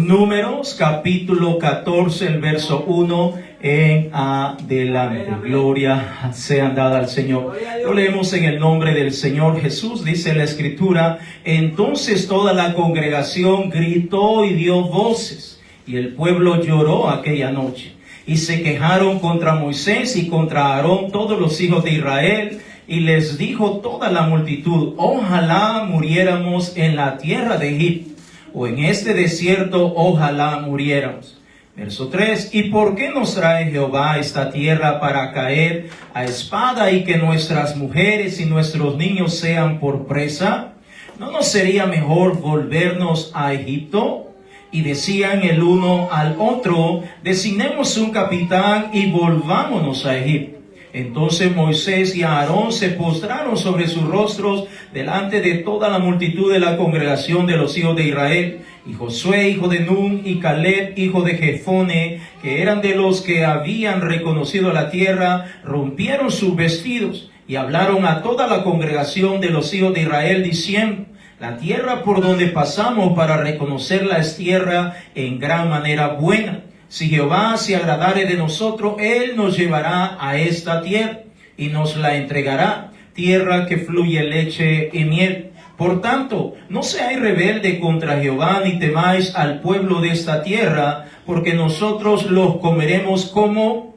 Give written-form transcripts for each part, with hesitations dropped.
Números, capítulo 14, el verso 1 en adelante. Gloria sea dada al Señor. Lo leemos en el nombre del Señor Jesús. Dice la Escritura: entonces toda la congregación gritó y dio voces, y el pueblo lloró aquella noche. Y se quejaron contra Moisés y contra Aarón todos los hijos de Israel. Y les dijo toda la multitud: ojalá muriéramos en la tierra de Egipto, o en este desierto, ojalá muriéramos. Verso 3: ¿y por qué nos trae Jehová a esta tierra para caer a espada y que nuestras mujeres y nuestros niños sean por presa? ¿No nos sería mejor volvernos a Egipto? Y decían el uno al otro: designemos un capitán y volvámonos a Egipto. Entonces Moisés y Aarón se postraron sobre sus rostros delante de toda la multitud de la congregación de los hijos de Israel. Y Josué, hijo de Nun, y Caleb, hijo de Jefone, que eran de los que habían reconocido la tierra, rompieron sus vestidos y hablaron a toda la congregación de los hijos de Israel, diciendo: la tierra por donde pasamos para reconocerla es tierra en gran manera buena. Si Jehová se agradare de nosotros, Él nos llevará a esta tierra y nos la entregará, tierra que fluye leche y miel. Por tanto, no seáis rebelde contra Jehová, ni temáis al pueblo de esta tierra, porque nosotros los comeremos como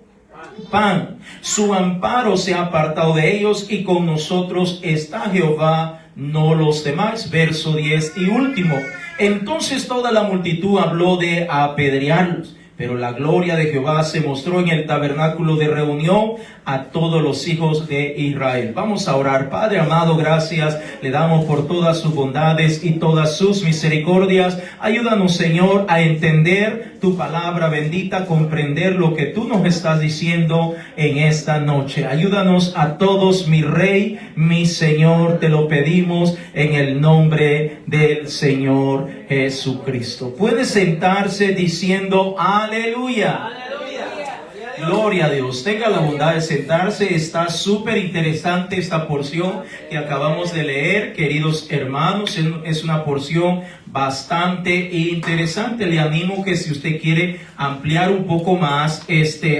pan. Su amparo se ha apartado de ellos, y con nosotros está Jehová, no los temáis. Verso 10 y último: entonces toda la multitud habló de apedrearlos. Pero la gloria de Jehová se mostró en el tabernáculo de reunión a todos los hijos de Israel. Vamos a orar. Padre amado, gracias le damos por todas sus bondades y todas sus misericordias. Ayúdanos, Señor, a entender tu palabra bendita, comprender lo que tú nos estás diciendo en esta noche. Ayúdanos a todos, mi Rey, mi Señor, te lo pedimos en el nombre del Señor Jesucristo. Puede sentarse diciendo aleluya. Gloria a Dios. Tenga la bondad de sentarse. Está súper interesante esta porción que acabamos de leer, queridos hermanos. Es una porción bastante interesante. Le animo que si usted quiere ampliar un poco más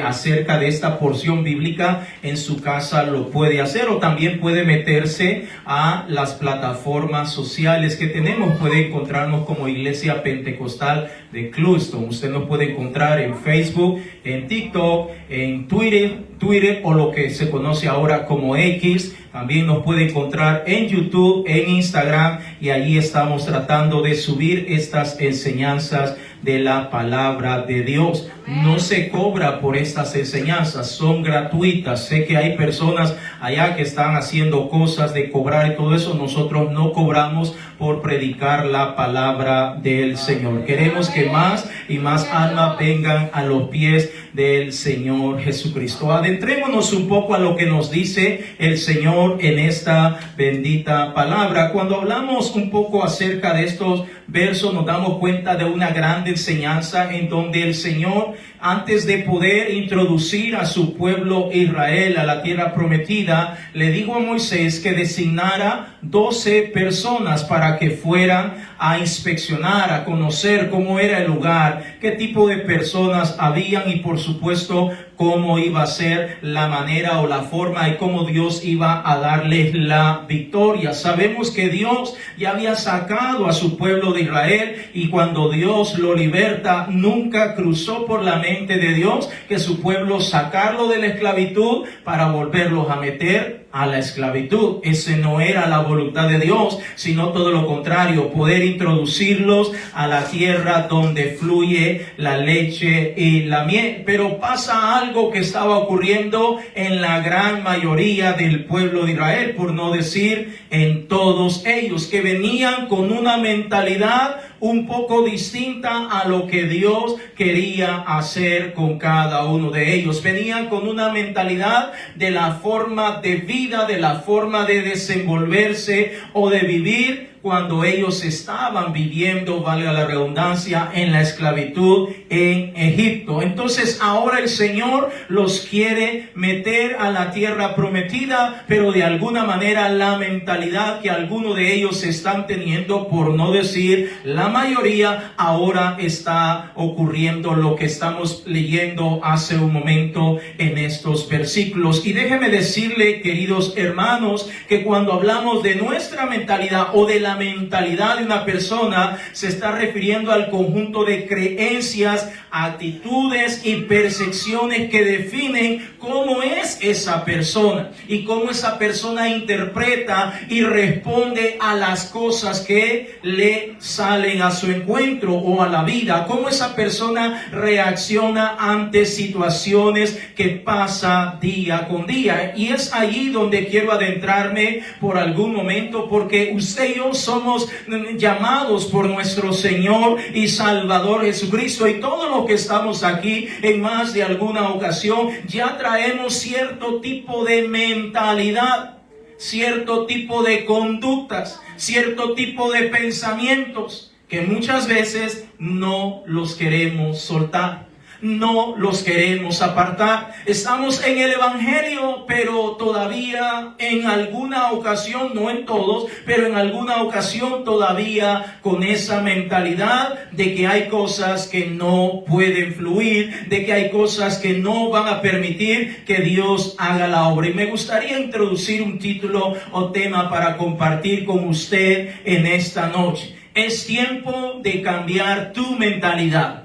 acerca de esta porción bíblica en su casa, lo puede hacer, o también puede meterse a las plataformas sociales que tenemos. Puede encontrarnos como Iglesia Pentecostal de Cluston. Usted nos puede encontrar en Facebook, en TikTok, en Twitter o lo que se conoce ahora como X. También nos puede encontrar en YouTube, en Instagram, y allí estamos tratando de subir estas enseñanzas de la palabra de Dios. No se cobra por estas enseñanzas, son gratuitas. Sé que hay personas allá que están haciendo cosas de cobrar y todo eso. Nosotros no cobramos por predicar la palabra del Señor. Queremos que más y más almas vengan a los pies del Señor Jesucristo. Adentrémonos un poco a lo que nos dice el Señor en esta bendita palabra. Cuando hablamos un poco acerca de estos versos, nos damos cuenta de una gran enseñanza en donde el Señor, antes de poder introducir a su pueblo Israel a la tierra prometida, le dijo a Moisés que designara 12 personas para que fueran a inspeccionar, a conocer cómo era el lugar, qué tipo de personas habían y por supuesto cómo iba a ser la manera o la forma y cómo Dios iba a darles la victoria. Sabemos que Dios ya había sacado a su pueblo de Israel, y cuando Dios lo liberta, nunca cruzó por la mente de Dios que su pueblo sacarlo de la esclavitud para volverlos a meter a la esclavitud. Ese no era la voluntad de Dios, sino todo lo contrario, poder introducirlos a la tierra donde fluye la leche y la miel. Pero pasa algo que estaba ocurriendo en la gran mayoría del pueblo de Israel, por no decir en todos ellos, que venían con una mentalidad un poco distinta a lo que Dios quería hacer con cada uno de ellos. Venían con una mentalidad de la forma de vida, de la forma de desenvolverse o de vivir cuando ellos estaban viviendo, valga la redundancia, en la esclavitud en Egipto. Entonces ahora el Señor los quiere meter a la tierra prometida, pero de alguna manera la mentalidad que algunos de ellos están teniendo, por no decir la mayoría, ahora está ocurriendo lo que estamos leyendo hace un momento en estos versículos. Y déjeme decirle, queridos hermanos, que cuando hablamos de nuestra mentalidad o de la mentalidad de una persona, se está refiriendo al conjunto de creencias, actitudes y percepciones que definen cómo es esa persona y cómo esa persona interpreta y responde a las cosas que le salen a su encuentro o a la vida, cómo esa persona reacciona ante situaciones que pasa día con día. Y es allí donde quiero adentrarme por algún momento, porque usted y yo somos llamados por nuestro Señor y Salvador Jesucristo, y todo lo que estamos aquí en más de alguna ocasión ya traemos cierto tipo de mentalidad, cierto tipo de conductas, cierto tipo de pensamientos que muchas veces no los queremos soltar, no los queremos apartar. Estamos en el Evangelio, pero todavía en alguna ocasión, no en todos, pero en alguna ocasión todavía con esa mentalidad de que hay cosas que no pueden fluir, de que hay cosas que no van a permitir que Dios haga la obra. Y me gustaría introducir un título o tema para compartir con usted en esta noche. Es tiempo de cambiar tu mentalidad.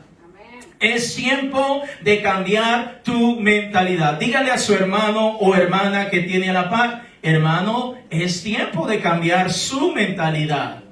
Es tiempo de cambiar tu mentalidad. Dígale a su hermano o hermana que tiene a la par: hermano, es tiempo de cambiar su mentalidad.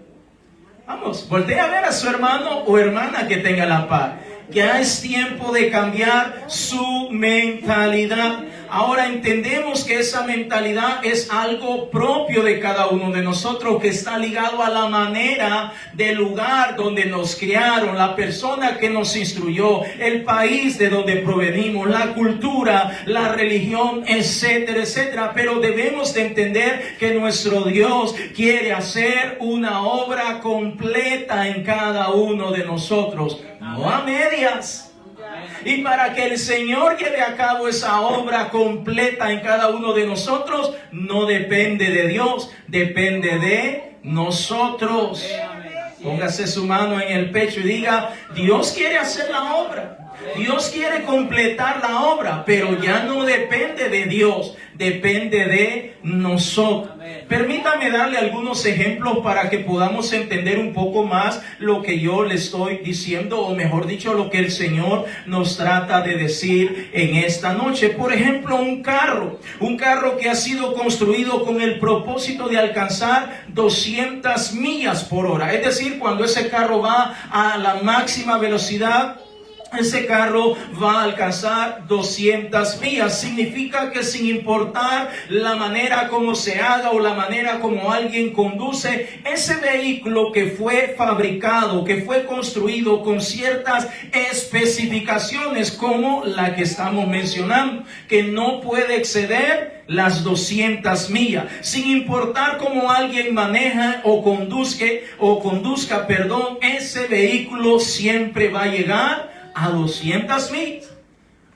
Vamos, voltee a ver a su hermano o hermana que tenga a la par. Ya es tiempo de cambiar su mentalidad. Ahora entendemos que esa mentalidad es algo propio de cada uno de nosotros, que está ligado a la manera del lugar donde nos criaron, la persona que nos instruyó, el país de donde provenimos, la cultura, la religión, etcétera, etcétera. Pero debemos de entender que nuestro Dios quiere hacer una obra completa en cada uno de nosotros, no a medias. Y para que el Señor lleve a cabo esa obra completa en cada uno de nosotros, no depende de Dios, depende de nosotros. Póngase su mano en el pecho y diga: Dios quiere hacer la obra. Dios quiere completar la obra, pero ya no depende de Dios, depende de nosotros. Permítame darle algunos ejemplos para que podamos entender un poco más lo que yo le estoy diciendo, o mejor dicho, lo que el Señor nos trata de decir en esta noche. Por ejemplo, un carro que ha sido construido con el propósito de alcanzar 200 millas por hora. Es decir, cuando ese carro va a la máxima velocidad, ese carro va a alcanzar 200 millas. Significa que sin importar la manera como se haga o la manera como alguien conduce, ese vehículo que fue fabricado, que fue construido con ciertas especificaciones como la que estamos mencionando, que no puede exceder las 200 millas. Sin importar cómo alguien maneja o conduzca, ese vehículo siempre va a llegar a 200 millas,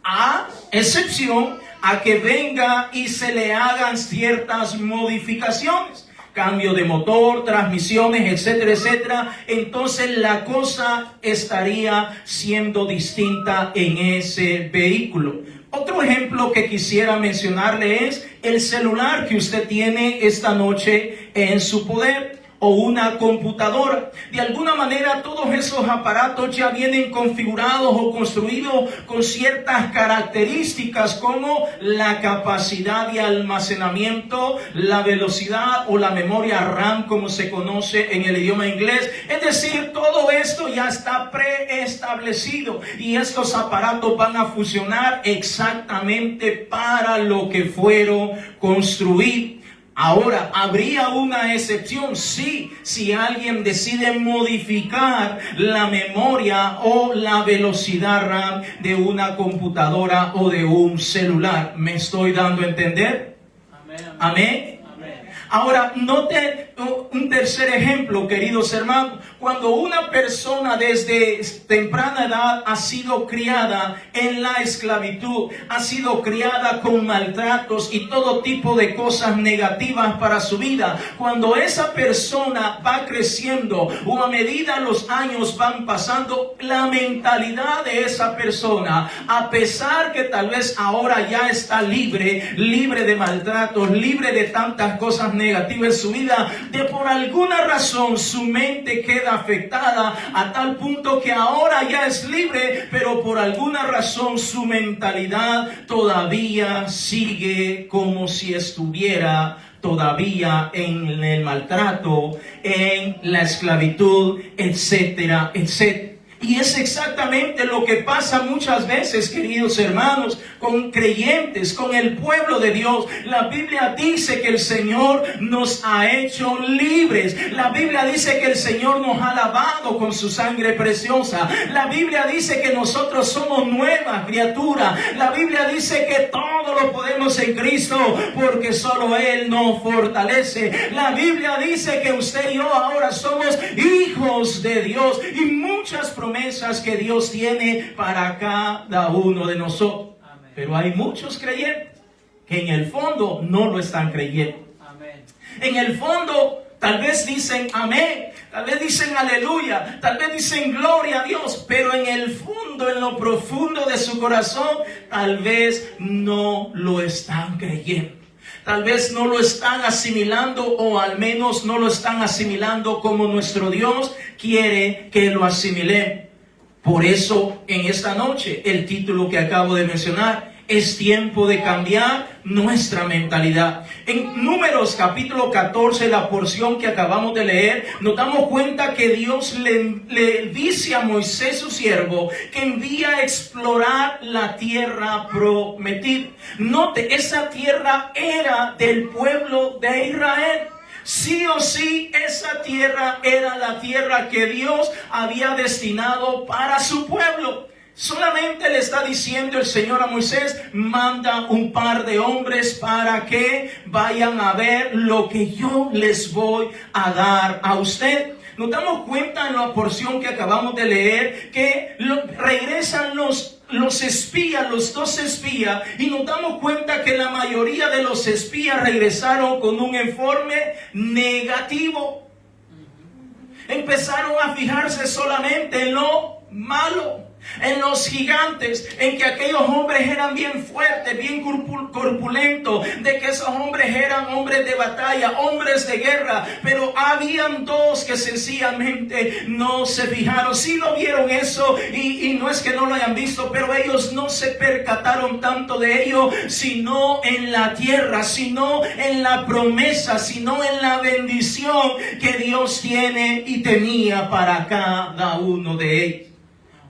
a excepción a que venga y se le hagan ciertas modificaciones, cambio de motor, transmisiones, etcétera, etcétera. Entonces la cosa estaría siendo distinta en ese vehículo. Otro ejemplo que quisiera mencionarle es el celular que usted tiene esta noche en su poder, o una computadora. De alguna manera todos esos aparatos ya vienen configurados o construidos con ciertas características como la capacidad de almacenamiento, la velocidad o la memoria RAM, como se conoce en el idioma inglés. Es decir, todo esto ya está preestablecido y estos aparatos van a funcionar exactamente para lo que fueron construidos. Ahora, ¿habría una excepción? Sí, si alguien decide modificar la memoria o la velocidad RAM de una computadora o de un celular. ¿Me estoy dando a entender? Amén. Ahora, note un tercer ejemplo, queridos hermanos, cuando una persona desde temprana edad ha sido criada en la esclavitud, ha sido criada con maltratos y todo tipo de cosas negativas para su vida, cuando esa persona va creciendo o a medida los años van pasando, la mentalidad de esa persona, a pesar que tal vez ahora ya está libre de maltratos, libre de tantas cosas negativas en su vida, de por alguna razón su mente queda afectada a tal punto que ahora ya es libre, pero por alguna razón su mentalidad todavía sigue como si estuviera todavía en el maltrato, en la esclavitud, etcétera, etcétera. Y es exactamente lo que pasa muchas veces, queridos hermanos, con creyentes, con el pueblo de Dios. La Biblia dice que el Señor nos ha hecho libres. La Biblia dice que el Señor nos ha lavado con su sangre preciosa. La Biblia dice que nosotros somos nuevas criaturas. La Biblia dice que todo lo podemos en Cristo porque solo Él nos fortalece. La Biblia dice que usted y yo ahora somos hijos de Dios y muchas promesas que Dios tiene para cada uno de nosotros. Amén. Pero hay muchos creyentes que en el fondo no lo están creyendo. Amén. En el fondo tal vez dicen amén, tal vez dicen aleluya, tal vez dicen gloria a Dios, pero en el fondo, en lo profundo de su corazón, tal vez no lo están creyendo. Tal vez no lo están asimilando, o al menos no lo están asimilando como nuestro Dios quiere que lo asimilemos. Por eso, en esta noche, el título que acabo de mencionar, es tiempo de cambiar nuestra mentalidad. En Números capítulo 14, la porción que acabamos de leer, nos damos cuenta que Dios le dice a Moisés, su siervo, que envía a explorar la tierra prometida. Note, esa tierra era del pueblo de Israel. Sí o sí, esa tierra era la tierra que Dios había destinado para su pueblo. Solamente le está diciendo el Señor a Moisés: manda un par de hombres para que vayan a ver lo que yo les voy a dar a usted. Nos damos cuenta en la porción que acabamos de leer que regresan los espías, los 12 espías, y nos damos cuenta que la mayoría de los espías regresaron con un informe negativo. Empezaron a fijarse solamente en lo malo, en los gigantes, en que aquellos hombres eran bien fuertes, bien corpulentos, de que esos hombres eran hombres de batalla, hombres de guerra. Pero habían dos que sencillamente no se fijaron. Sí lo vieron eso, y no es que no lo hayan visto, pero ellos no se percataron tanto de ello, sino en la tierra, sino en la promesa, sino en la bendición que Dios tiene y tenía para cada uno de ellos.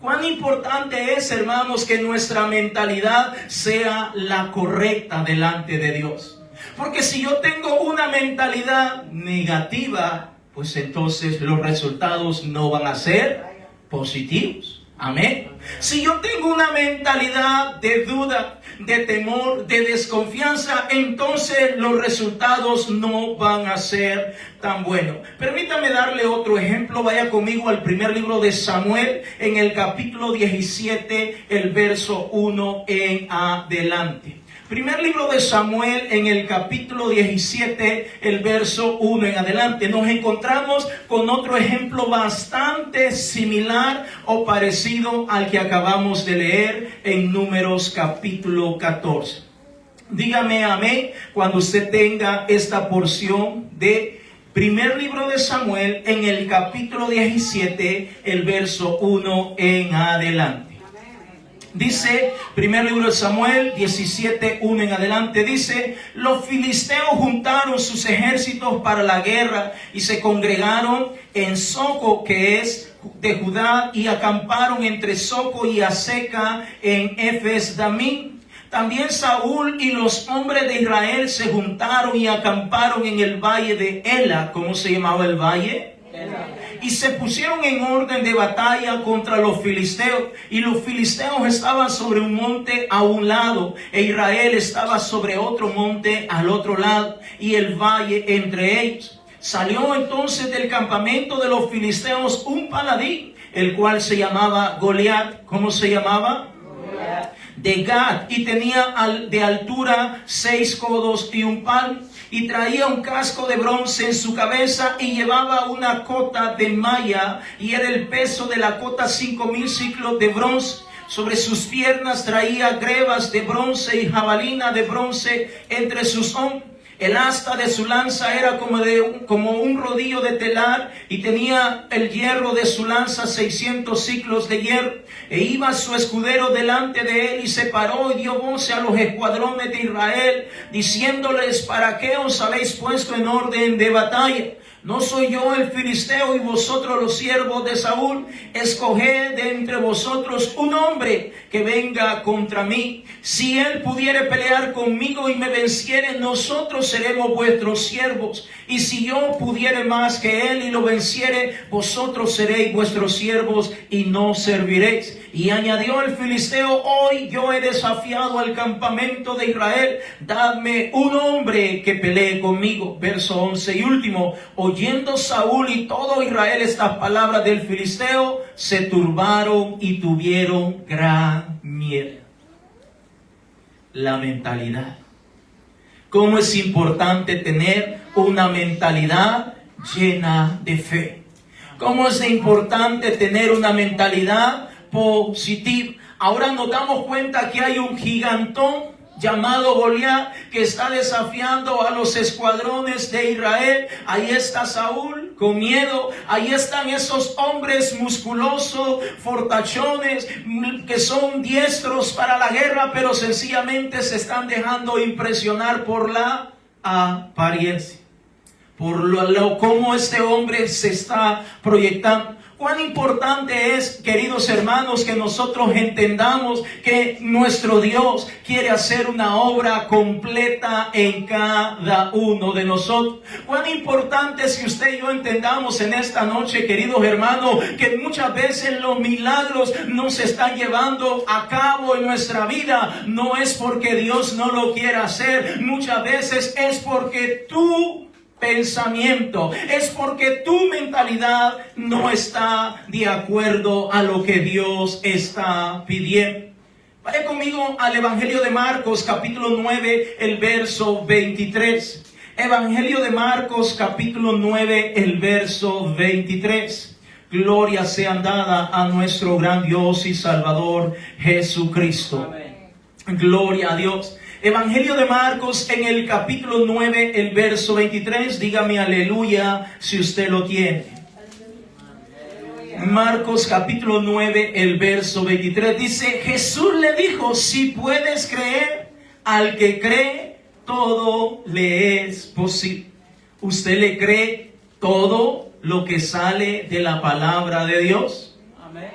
Cuán importante es, hermanos, que nuestra mentalidad sea la correcta delante de Dios. Porque si yo tengo una mentalidad negativa, pues entonces los resultados no van a ser positivos. Amén. Si yo tengo una mentalidad de duda, de temor, de desconfianza, entonces los resultados no van a ser tan buenos. Permítame darle otro ejemplo. Vaya conmigo al primer libro de Samuel, en el capítulo 17, el verso 1 en adelante. Primer libro de Samuel, en el capítulo 17, el verso 1 en adelante. Nos encontramos con otro ejemplo bastante similar o parecido al que acabamos de leer en Números capítulo 14. Dígame amén cuando usted tenga esta porción de primer libro de Samuel, en el capítulo 17, el verso 1 en adelante. Dice, primer libro de Samuel 17, 1 en adelante, dice: los filisteos juntaron sus ejércitos para la guerra y se congregaron en Soco, que es de Judá, y acamparon entre Soco y Aseca en Efes-Damim. También Saúl y los hombres de Israel se juntaron y acamparon en el valle de Ela. ¿Cómo se llamaba el valle? Ela. Y se pusieron en orden de batalla contra los filisteos. Y los filisteos estaban sobre un monte a un lado, e Israel estaba sobre otro monte al otro lado, y el valle entre ellos. Salió entonces del campamento de los filisteos un paladín, el cual se llamaba Goliat. ¿Cómo se llamaba? Goliat. De Gat, y tenía de altura 6 codos y un palmo, y traía un casco de bronce en su cabeza, y llevaba una cota de malla, y era el peso de la cota 5,000 ciclos de bronce. Sobre sus piernas traía grebas de bronce y jabalina de bronce entre sus hombros. El asta de su lanza era como un rodillo de telar, y tenía el hierro de su lanza 600 ciclos de hierro. E iba su escudero delante de él, y se paró y dio voz a los escuadrones de Israel, diciéndoles: ¿para qué os habéis puesto en orden de batalla? ¿No soy yo el filisteo y vosotros los siervos de Saúl? Escoged de entre vosotros un hombre que venga contra mí. Si él pudiere pelear conmigo y me venciere, nosotros seremos vuestros siervos. Y si yo pudiere más que él y lo venciere, vosotros seréis vuestros siervos y no serviréis. Y añadió el filisteo: hoy yo he desafiado al campamento de Israel, dadme un hombre que pelee conmigo. Verso 11 y último. Oyendo Saúl y todo Israel estas palabras del filisteo, se turbaron y tuvieron gran miedo. La mentalidad. ¿Cómo es importante tener una mentalidad llena de fe? ¿Cómo es importante tener una mentalidad positiva? Ahora nos damos cuenta que hay un gigantón llamado Goliat que está desafiando a los escuadrones de Israel. Ahí está Saúl con miedo. Ahí están esos hombres musculosos, fortachones, que son diestros para la guerra, pero sencillamente se están dejando impresionar por la apariencia, por cómo este hombre se está proyectando. Cuán importante es, queridos hermanos, que nosotros entendamos que nuestro Dios quiere hacer una obra completa en cada uno de nosotros. Cuán importante es que usted y yo entendamos en esta noche, queridos hermanos, que muchas veces los milagros no se están llevando a cabo en nuestra vida. No es porque Dios no lo quiera hacer, muchas veces es porque tú pensamiento, es porque tu mentalidad no está de acuerdo a lo que Dios está pidiendo. Vaya conmigo al Evangelio de Marcos, capítulo 9, el verso 23. Evangelio de Marcos, capítulo 9, el verso 23. Gloria sea dada a nuestro gran Dios y Salvador Jesucristo. Amén. Gloria a Dios. Evangelio de Marcos en el capítulo 9, el verso 23. Dígame aleluya si usted lo tiene. Marcos capítulo 9, el verso 23. Dice: Jesús le dijo: si puedes creer, al que cree, todo le es posible. ¿Usted le cree todo lo que sale de la palabra de Dios? Amén.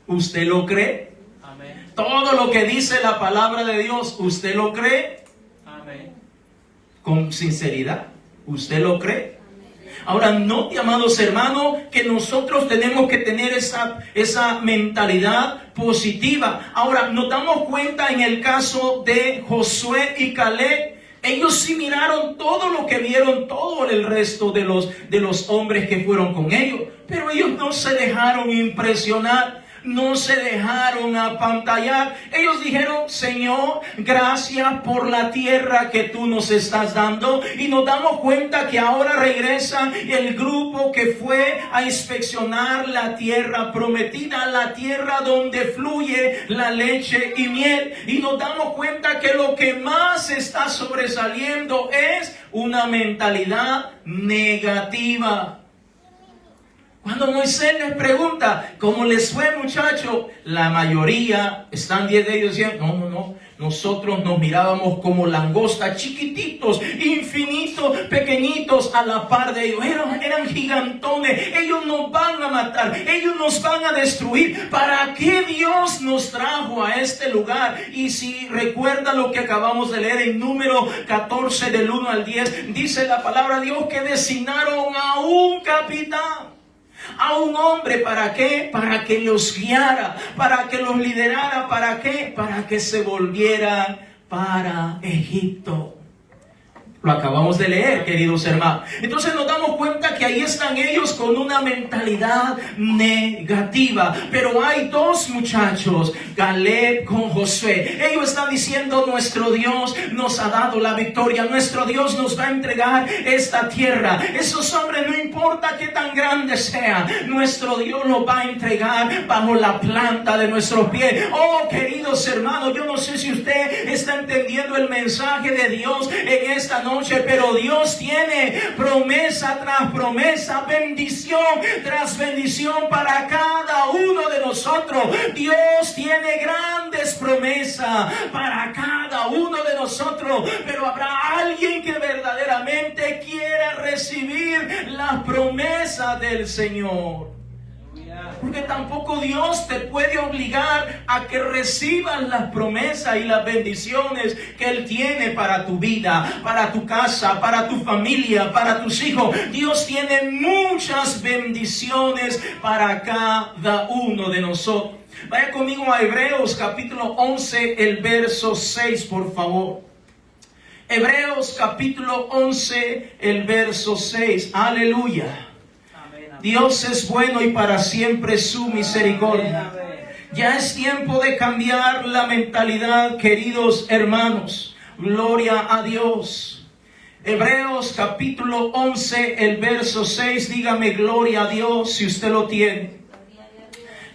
¿Usted lo cree? Todo lo que dice la palabra de Dios, ¿usted lo cree? Amén. Con sinceridad, ¿usted lo cree? Ahora, note, amados hermanos, que nosotros tenemos que tener esa mentalidad positiva. Ahora, nos damos cuenta en el caso de Josué y Caleb. Ellos sí miraron todo lo que vieron, todo el resto de los hombres que fueron con ellos. Pero ellos no se dejaron impresionar. No se dejaron apantallar. Ellos dijeron: Señor, gracias por la tierra que tú nos estás dando. Y nos damos cuenta que ahora regresa el grupo que fue a inspeccionar la tierra prometida, la tierra donde fluye la leche y miel. Y nos damos cuenta que lo que más está sobresaliendo es una mentalidad negativa. Cuando Moisés les pregunta: ¿cómo les fue, muchachos? La mayoría, están 10 de ellos diciendo: no, nosotros nos mirábamos como langostas, chiquititos, infinitos, pequeñitos a la par de ellos. Eran gigantones. Ellos nos van a matar, ellos nos van a destruir. ¿Para qué Dios nos trajo a este lugar? Y si recuerda lo que acabamos de leer en Número 14 del 1 al 10, dice la palabra de Dios que designaron a un capitán, a un hombre. ¿Para qué? Para que los guiara, para que los liderara. ¿Para qué? Para que se volvieran para Egipto. Lo acabamos de leer, queridos hermanos. Entonces nos damos cuenta que ahí están ellos con una mentalidad negativa. Pero hay dos muchachos, Caleb con Josué. Ellos están diciendo, nuestro Dios nos ha dado la victoria. Nuestro Dios nos va a entregar esta tierra. Esos hombres, no importa qué tan grande sea, nuestro Dios nos va a entregar bajo la planta de nuestros pies. Oh, queridos hermanos, yo no sé si usted está entendiendo el mensaje de Dios en esta noche, pero Dios tiene promesa tras promesa, bendición tras bendición para cada uno de nosotros. Dios tiene grandes promesas para cada uno de nosotros, pero habrá alguien que verdaderamente quiera recibir las promesas del Señor. Porque tampoco Dios te puede obligar a que recibas las promesas y las bendiciones que Él tiene para tu vida, para tu casa, para tu familia, para tus hijos. Dios tiene muchas bendiciones para cada uno de nosotros. Vaya conmigo a Hebreos capítulo 11, el verso 6, por favor. Hebreos capítulo 11, el verso 6. Aleluya. Dios es bueno y para siempre su misericordia. Ya es tiempo de cambiar la mentalidad, queridos hermanos. Gloria a Dios. Hebreos capítulo 11, el verso 6. Dígame gloria a Dios si usted lo tiene.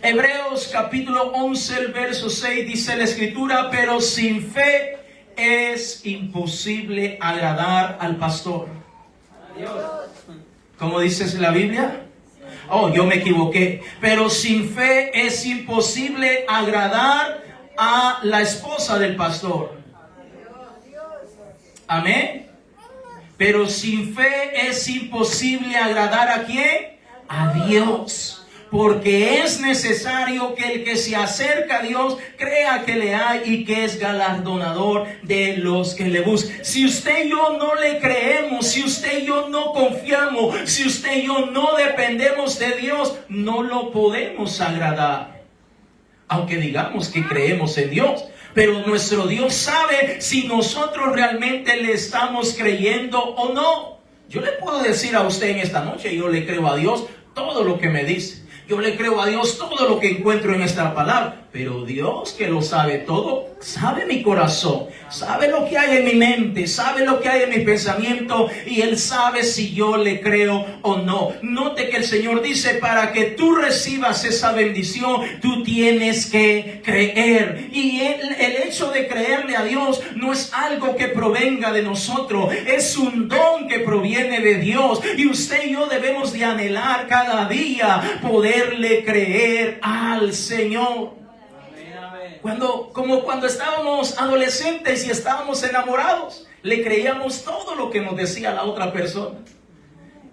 Hebreos capítulo 11, el verso 6 dice la escritura, pero sin fe es imposible agradar al pastor. ¿Cómo dice la Biblia? Oh, yo me equivoqué. Pero sin fe es imposible agradar a la esposa del pastor. Amén. Pero sin fe es imposible agradar ¿a quién? A Dios. Porque es necesario que el que se acerca a Dios crea que le hay y que es galardonador de los que le buscan. Si usted y yo no le creemos, si usted y yo no confiamos, si usted y yo no dependemos de Dios, no lo podemos agradar. Aunque digamos que creemos en Dios. Pero nuestro Dios sabe si nosotros realmente le estamos creyendo o no. Yo le puedo decir a usted en esta noche, yo le creo a Dios todo lo que me dice. Yo le creo a Dios todo lo que encuentro en esta palabra. Pero Dios, que lo sabe todo, sabe mi corazón, sabe lo que hay en mi mente, sabe lo que hay en mi pensamiento, y Él sabe si yo le creo o no. Note que el Señor dice, para que tú recibas esa bendición, tú tienes que creer. Y el hecho de creerle a Dios no es algo que provenga de nosotros, es un don que proviene de Dios. Y usted y yo debemos de anhelar cada día poderle creer al Señor. Como cuando estábamos adolescentes y estábamos enamorados, le creíamos todo lo que nos decía la otra persona.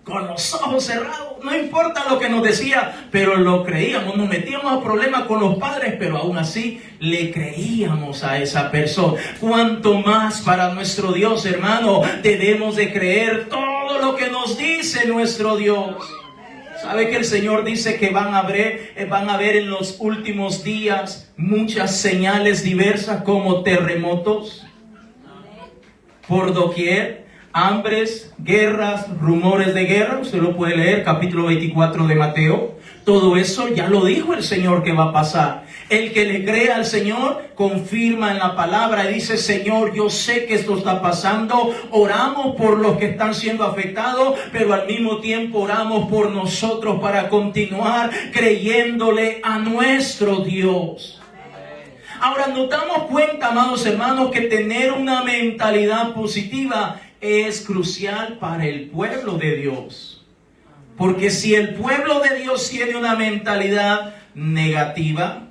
Con los ojos cerrados, no importa lo que nos decía, pero lo creíamos. Nos metíamos a problemas con los padres, pero aún así le creíamos a esa persona. Cuanto más para nuestro Dios, hermano, debemos de creer todo lo que nos dice nuestro Dios. ¿Sabe que el Señor dice que van a ver en los últimos días muchas señales diversas como terremotos por doquier, hambres, guerras, rumores de guerra? Usted lo puede leer, capítulo 24 de Mateo. Todo eso ya lo dijo el Señor que va a pasar. El que le cree al Señor confirma en la palabra y dice, Señor, yo sé que esto está pasando. Oramos por los que están siendo afectados, pero al mismo tiempo oramos por nosotros para continuar creyéndole a nuestro Dios. Ahora nos damos cuenta, amados hermanos, que tener una mentalidad positiva es crucial para el pueblo de Dios. Porque si el pueblo de Dios tiene una mentalidad negativa,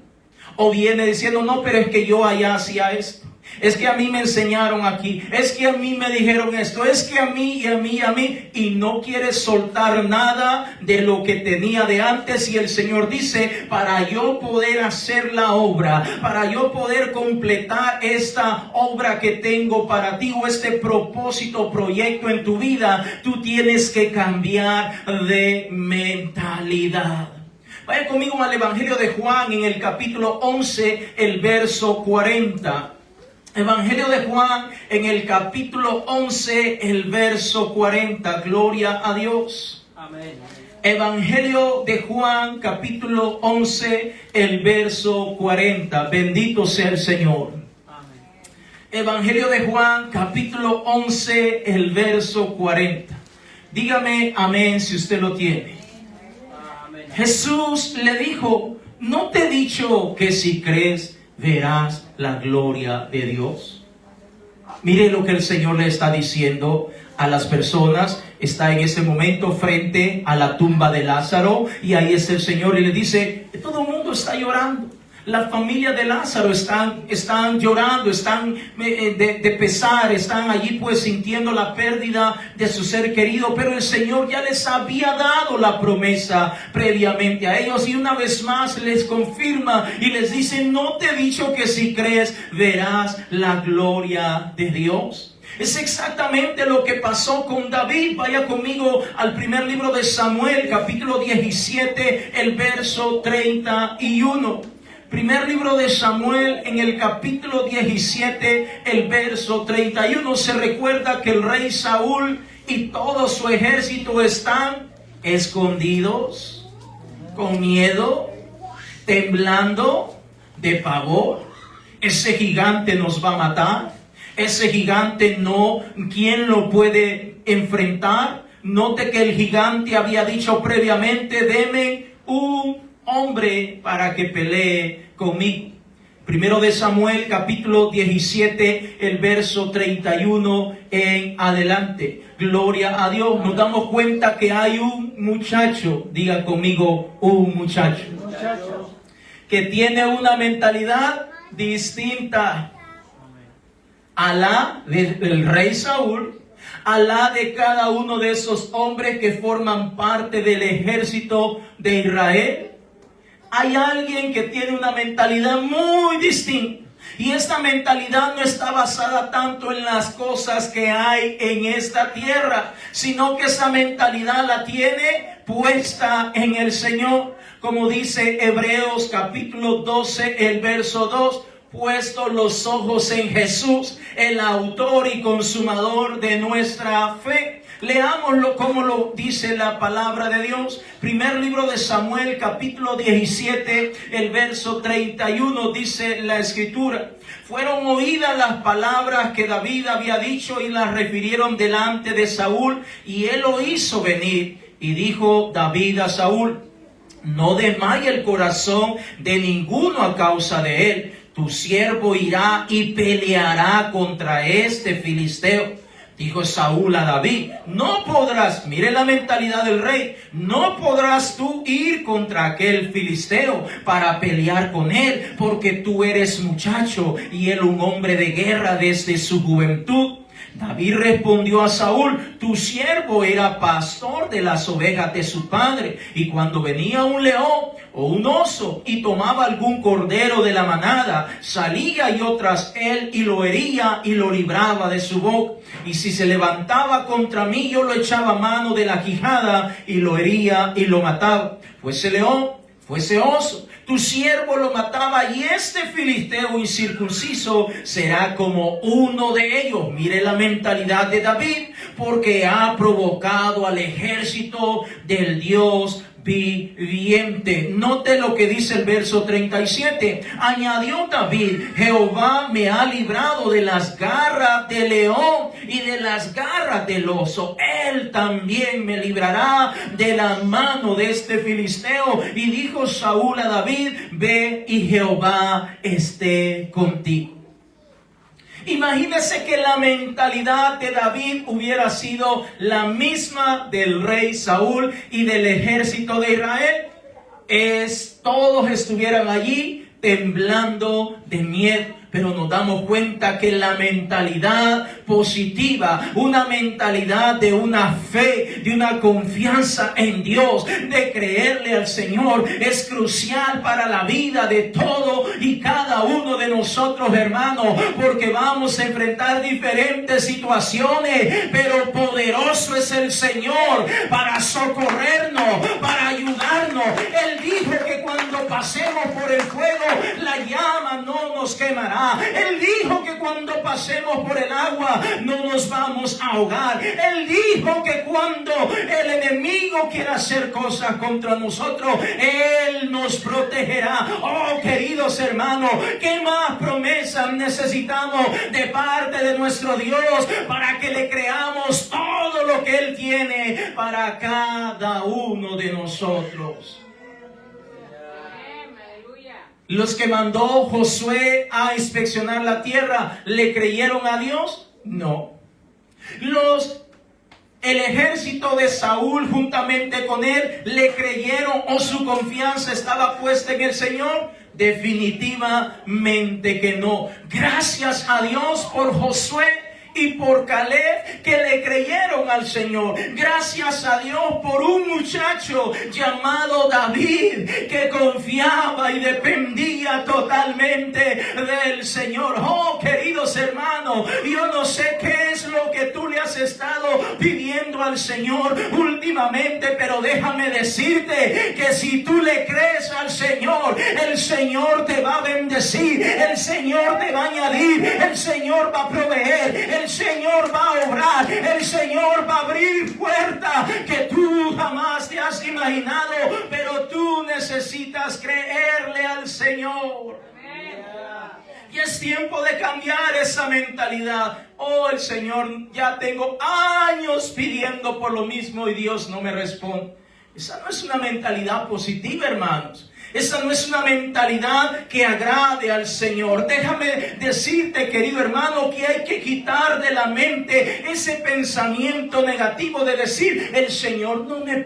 o viene diciendo, no, pero es que yo allá hacía esto, es que a mí me enseñaron aquí, es que a mí me dijeron esto, es que a mí y a mí y a mí, y no quiere soltar nada de lo que tenía de antes. Y el Señor dice, para yo poder hacer la obra, para yo poder completar esta obra que tengo para ti, o este propósito, proyecto en tu vida, tú tienes que cambiar de mentalidad. Vaya conmigo al Evangelio de Juan en el capítulo 11, el verso 40. Evangelio de Juan en el capítulo 11, el verso 40. Gloria a Dios. Amén. Evangelio de Juan, capítulo 11, el verso 40. Bendito sea el Señor. Amén. Evangelio de Juan, capítulo 11, el verso 40. Dígame amén si usted lo tiene. Amén. Jesús le dijo, ¿no te he dicho que si crees verás la gloria de Dios? Mire lo que el Señor le está diciendo a las personas. Está en ese momento frente a la tumba de Lázaro y ahí está el Señor y le dice, todo el mundo está llorando. La familia de Lázaro están llorando, están de pesar, están allí pues sintiendo la pérdida de su ser querido, pero el Señor ya les había dado la promesa previamente a ellos y una vez más les confirma y les dice, ¿no te he dicho que si crees verás la gloria de Dios? Es exactamente lo que pasó con David. Vaya conmigo al primer libro de Samuel, capítulo 17, el verso 31. Primer libro de Samuel en el capítulo 17, el verso 31. Se recuerda que el rey Saúl y todo su ejército están escondidos, con miedo, temblando de pavor. Ese gigante nos va a matar. Ese gigante no, ¿quién lo puede enfrentar? Note que el gigante había dicho previamente, deme un hombre para que pelee conmigo. Primero de Samuel, capítulo 17, el verso 31 en adelante. Gloria a Dios. Nos damos cuenta que hay un muchacho, diga conmigo, un muchacho, que tiene una mentalidad distinta a la del rey Saúl, a la de cada uno de esos hombres que forman parte del ejército de Israel. Hay alguien que tiene una mentalidad muy distinta. Y esta mentalidad no está basada tanto en las cosas que hay en esta tierra, sino que esa mentalidad la tiene puesta en el Señor. Como dice Hebreos capítulo 12, el verso 2. Puesto los ojos en Jesús, el autor y consumador de nuestra fe. Leámoslo como lo dice la palabra de Dios. Primer libro de Samuel, capítulo 17, el verso 31, dice la escritura. Fueron oídas las palabras que David había dicho y las refirieron delante de Saúl, y él lo hizo venir. Y dijo David a Saúl, no desmaye el corazón de ninguno a causa de él. Tu siervo irá y peleará contra este filisteo. Dijo Saúl a David, no podrás, mire la mentalidad del rey, no podrás tú ir contra aquel filisteo para pelear con él, porque tú eres muchacho y él un hombre de guerra desde su juventud. David respondió a Saúl, tu siervo era pastor de las ovejas de su padre, y cuando venía un león o un oso y tomaba algún cordero de la manada, salía yo tras él y lo hería y lo libraba de su boca. Y si se levantaba contra mí, yo lo echaba mano de la quijada y lo hería y lo mataba. Fuese león, fuese oso, tu siervo lo mataba, y este filisteo incircunciso será como uno de ellos. Mire la mentalidad de David, porque ha provocado al ejército del Dios viviente. Note lo que dice el verso 37. Añadió David, Jehová me ha librado de las garras del león y de las garras del oso. Él también me librará de la mano de este filisteo. Y dijo Saúl a David, ve y Jehová esté contigo. Imagínese que la mentalidad de David hubiera sido la misma del rey Saúl y del ejército de Israel. Todos estuvieran allí temblando de miedo. Pero nos damos cuenta que la mentalidad positiva, una mentalidad de una fe, de una confianza en Dios, de creerle al Señor, es crucial para la vida de todo y cada uno de nosotros, hermanos, porque vamos a enfrentar diferentes situaciones, pero poderoso es el Señor para socorrernos, para ayudarnos. Él dijo que cuando pasemos por el fuego, la la llama no nos quemará. Él dijo que cuando pasemos por el agua no nos vamos a ahogar. Él dijo que cuando el enemigo quiera hacer cosas contra nosotros, Él nos protegerá. Oh, queridos hermanos, ¿qué más promesas necesitamos de parte de nuestro Dios para que le creamos todo lo que Él tiene para cada uno de nosotros? Los que mandó Josué a inspeccionar la tierra, ¿le creyeron a Dios? No. El ejército de Saúl juntamente con él, ¿le creyeron o su confianza estaba puesta en el Señor? Definitivamente que no. Gracias a Dios por Josué y por Caleb, que le creyeron al Señor. Gracias a Dios por un muchacho llamado David, que confiaba y dependía totalmente del Señor. Oh, queridos hermanos, yo no sé qué es lo que tú le has estado pidiendo al Señor últimamente, pero déjame decirte que si tú le crees al Señor, el Señor te va a bendecir, el Señor te va a añadir, el Señor va a proveer, el Señor va a obrar, el Señor va a abrir puertas que tú jamás te has imaginado, pero tú necesitas creerle al Señor. Y es tiempo de cambiar esa mentalidad. Oh, el Señor, ya tengo años pidiendo por lo mismo y Dios no me responde. Esa no es una mentalidad positiva, hermanos. Esa no es una mentalidad que agrade al Señor. Déjame decirte, querido hermano, que hay que quitar de la mente ese pensamiento negativo de decir: el Señor no me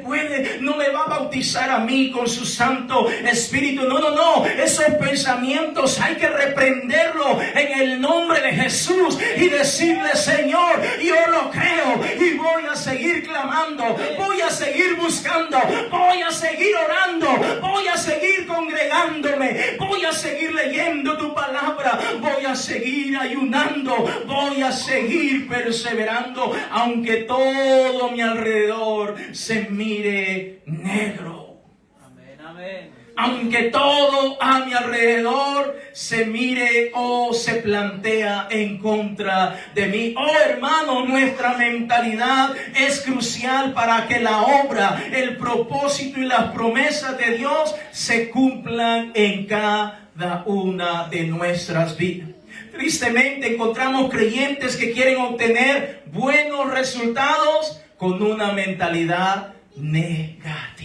va a bautizar a mí con su Santo Espíritu. No. Esos pensamientos hay que reprenderlos en el nombre de Jesús y decirle: Señor, yo lo creo y voy a seguir clamando, voy a seguir buscando, voy a seguir orando, voy a seguir congregándome, voy a seguir leyendo tu palabra, voy a seguir ayunando, voy a seguir perseverando, aunque todo mi alrededor se mire negro. Amén, amén. Aunque todo a mi alrededor se mire o se plantea en contra de mí. Oh, hermano, nuestra mentalidad es crucial para que la obra, el propósito y las promesas de Dios se cumplan en cada una de nuestras vidas. Tristemente encontramos creyentes que quieren obtener buenos resultados con una mentalidad negativa.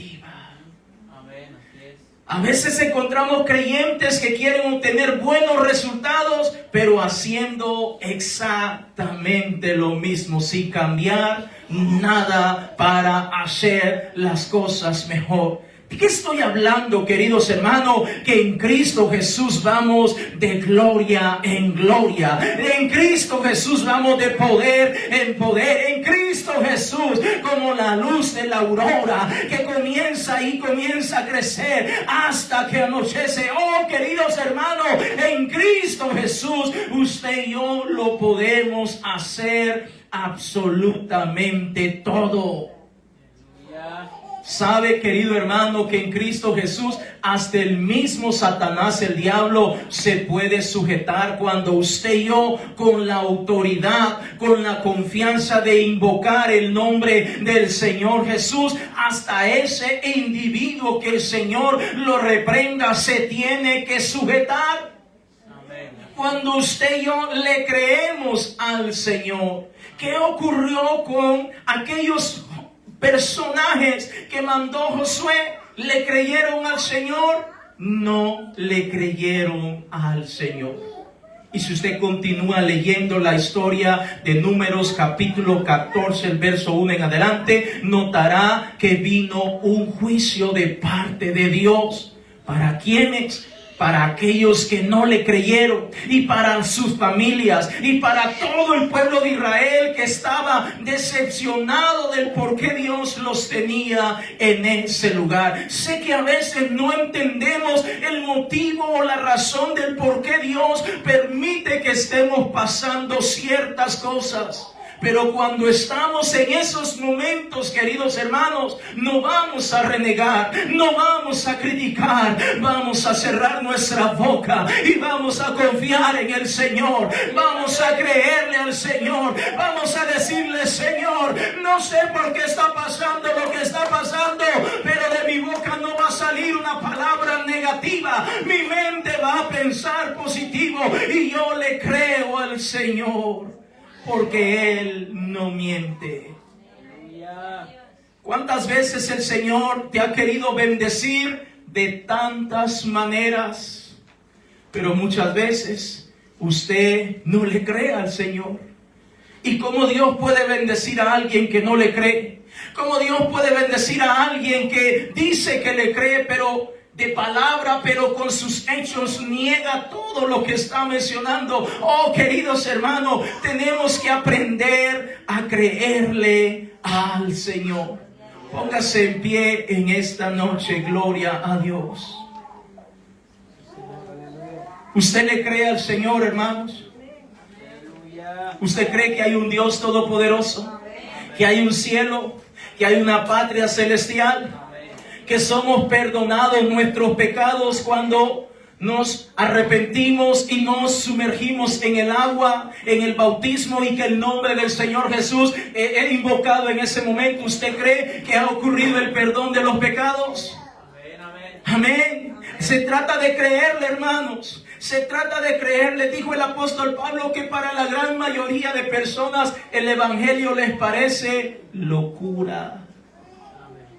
A veces encontramos creyentes que quieren obtener buenos resultados, pero haciendo exactamente lo mismo, sin cambiar nada para hacer las cosas mejor. ¿De qué estoy hablando, queridos hermanos? Que en Cristo Jesús vamos de gloria en gloria. En Cristo Jesús vamos de poder en poder. En Cristo Jesús, como la luz de la aurora, que comienza a crecer hasta que anochece. Oh, queridos hermanos, en Cristo Jesús, usted y yo lo podemos hacer absolutamente todo. ¿Sabe, querido hermano, que en Cristo Jesús hasta el mismo Satanás, el diablo, se puede sujetar cuando usted y yo, con la autoridad, con la confianza de invocar el nombre del Señor Jesús, hasta ese individuo que el Señor lo reprenda se tiene que sujetar? Cuando usted y yo le creemos al Señor. ¿Qué ocurrió con aquellos personajes que mandó Josué? ¿Le creyeron al Señor? No le creyeron al Señor. Y si usted continúa leyendo la historia de Números capítulo 14, el verso 1 en adelante, notará que vino un juicio de parte de Dios. ¿Para quiénes? Para aquellos que no le creyeron, y para sus familias, y para todo el pueblo de Israel que estaba decepcionado del por qué Dios los tenía en ese lugar. Sé que a veces no entendemos el motivo o la razón del por qué Dios permite que estemos pasando ciertas cosas. Pero cuando estamos en esos momentos, queridos hermanos, no vamos a renegar, no vamos a criticar, vamos a cerrar nuestra boca y vamos a confiar en el Señor, vamos a creerle al Señor, vamos a decirle: Señor, no sé por qué está pasando lo que está pasando, pero de mi boca no va a salir una palabra negativa, mi mente va a pensar positivo y yo le creo al Señor, porque Él no miente. ¿Cuántas veces el Señor te ha querido bendecir de tantas maneras? Pero muchas veces usted no le cree al Señor. ¿Y cómo Dios puede bendecir a alguien que no le cree? ¿Cómo Dios puede bendecir a alguien que dice que le cree, pero de palabra, pero con sus hechos niega todo lo que está mencionando? Oh, queridos hermanos, tenemos que aprender a creerle al Señor. Póngase en pie en esta noche, gloria a Dios. ¿Usted le cree al Señor, hermanos? ¿Usted cree que hay un Dios todopoderoso? ¿Que hay un cielo? ¿Que hay una patria celestial? ¿Que somos perdonados nuestros pecados cuando nos arrepentimos y nos sumergimos en el agua, en el bautismo, y que el nombre del Señor Jesús es invocado en ese momento? ¿Usted cree que ha ocurrido el perdón de los pecados? Amén. Se trata de creerle, hermanos. Se trata de creerle. Dijo el apóstol Pablo que para la gran mayoría de personas el evangelio les parece locura,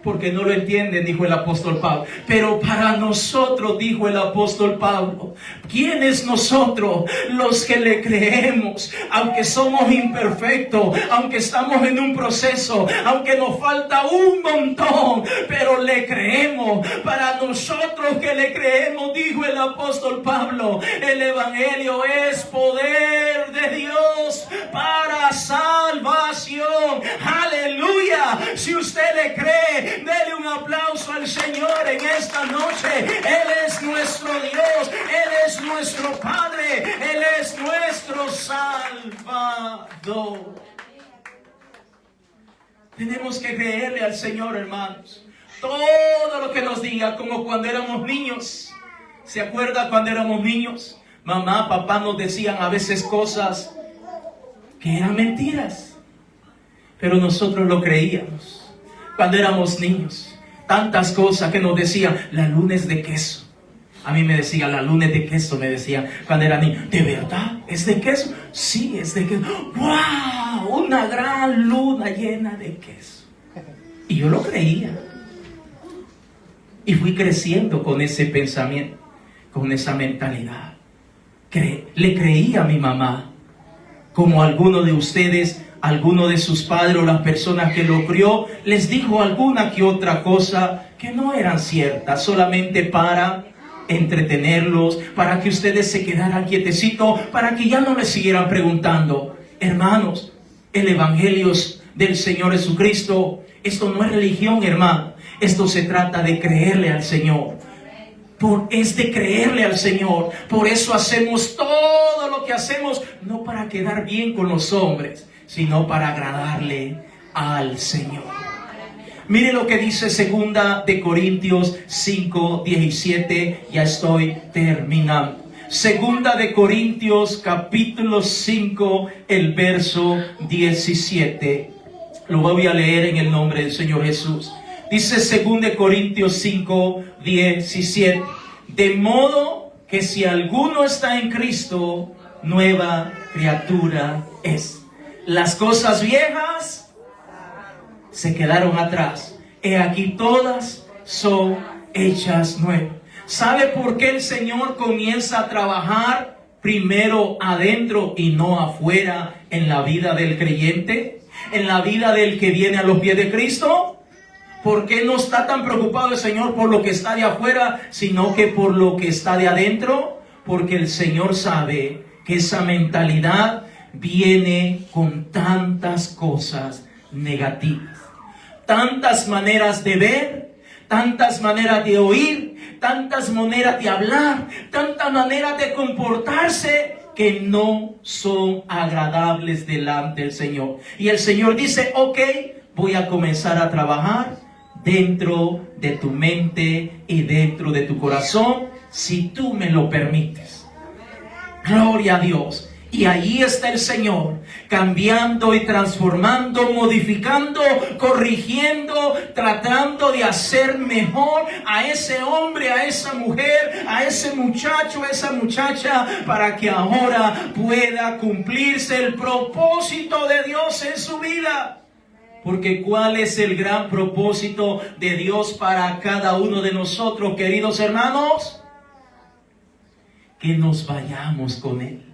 porque no lo entienden, dijo el apóstol Pablo. Pero para nosotros, dijo el apóstol Pablo, ¿quiénes nosotros? Los que le creemos, aunque somos imperfectos, aunque estamos en un proceso, aunque nos falta un montón, pero le creemos. Para nosotros que le creemos, dijo el apóstol Pablo, el evangelio es poder de Dios para salvación. Aleluya. Si usted le cree, dele un aplauso al Señor en esta noche. Él es nuestro Dios, Él es nuestro Padre, Él es nuestro Salvador. Tenemos que creerle al Señor, hermanos. Todo lo que nos diga, como cuando éramos niños. ¿Se acuerda cuando éramos niños? Mamá, papá nos decían a veces cosas que eran mentiras, pero nosotros lo creíamos. Cuando éramos niños, tantas cosas que nos decían: la luna es de queso. A mí me decía: la luna es de queso, me decían cuando era niño. ¿De verdad? ¿Es de queso? Sí, es de queso. ¡Wow! Una gran luna llena de queso. Y yo lo creía. Y fui creciendo con ese pensamiento, con esa mentalidad. Le creía a mi mamá, como alguno de ustedes, alguno de sus padres o las personas que lo crió, les dijo alguna que otra cosa que no eran ciertas, solamente para entretenerlos, para que ustedes se quedaran quietecitos, para que ya no les siguieran preguntando. Hermanos, el evangelio del Señor Jesucristo, esto no es religión, hermano. Esto se trata de creerle al Señor. Es de creerle al Señor. Por eso hacemos todo lo que hacemos, no para quedar bien con los hombres, sino para agradarle al Señor. Mire lo que dice 2 de Corintios 5:17. Ya estoy terminando. 2 de Corintios capítulo 5, el verso 17. Lo voy a leer en el nombre del Señor Jesús. Dice 2 de Corintios 5:17. De modo que si alguno está en Cristo, nueva criatura es. Las cosas viejas se quedaron atrás. He aquí todas son hechas nuevas. ¿Sabe por qué el Señor comienza a trabajar primero adentro y no afuera en la vida del creyente? En la vida del que viene a los pies de Cristo. ¿Por qué no está tan preocupado el Señor por lo que está de afuera, sino que por lo que está de adentro? Porque el Señor sabe que esa mentalidad viene con tantas cosas negativas, tantas maneras de ver, tantas maneras de oír, tantas maneras de hablar, tantas maneras de comportarse, que no son agradables delante del Señor. Y el Señor dice, ok, voy a comenzar a trabajar dentro de tu mente y dentro de tu corazón, si tú me lo permites. Gloria a Dios. Y ahí está el Señor, cambiando y transformando, modificando, corrigiendo, tratando de hacer mejor a ese hombre, a esa mujer, a ese muchacho, a esa muchacha, para que ahora pueda cumplirse el propósito de Dios en su vida. Porque ¿cuál es el gran propósito de Dios para cada uno de nosotros, queridos hermanos? Que nos vayamos con Él.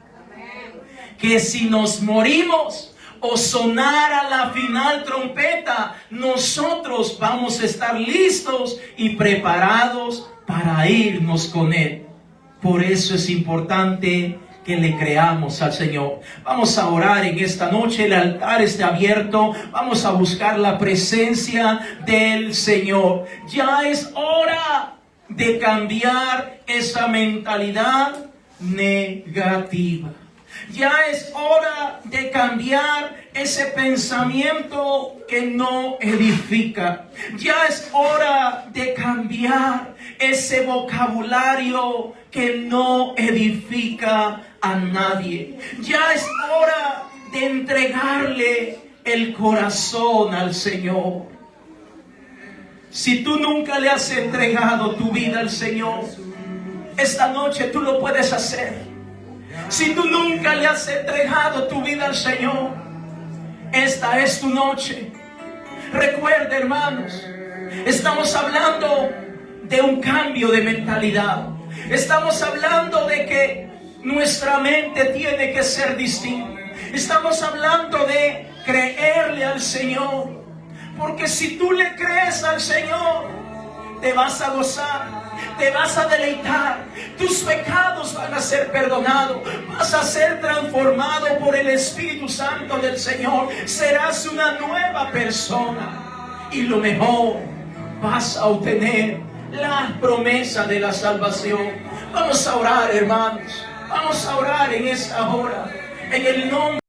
Que si nos morimos o sonara la final trompeta, nosotros vamos a estar listos y preparados para irnos con Él. Por eso es importante que le creamos al Señor. Vamos a orar en esta noche, el altar está abierto, vamos a buscar la presencia del Señor. Ya es hora de cambiar esa mentalidad negativa. Ya es hora de cambiar ese pensamiento que no edifica. Ya es hora de cambiar ese vocabulario que no edifica a nadie. Ya es hora de entregarle el corazón al Señor. Si tú nunca le has entregado tu vida al Señor, esta noche tú lo puedes hacer. Si tú nunca le has entregado tu vida al Señor, esta es tu noche. Recuerda, hermanos, estamos hablando de un cambio de mentalidad. Estamos hablando de que nuestra mente tiene que ser distinta. Estamos hablando de creerle al Señor. Porque si tú le crees al Señor, te vas a gozar. Te vas a deleitar, tus pecados van a ser perdonados, vas a ser transformado por el Espíritu Santo del Señor, serás una nueva persona y lo mejor, vas a obtener la promesa de la salvación. Vamos a orar, hermanos, vamos a orar en esta hora, en el nombre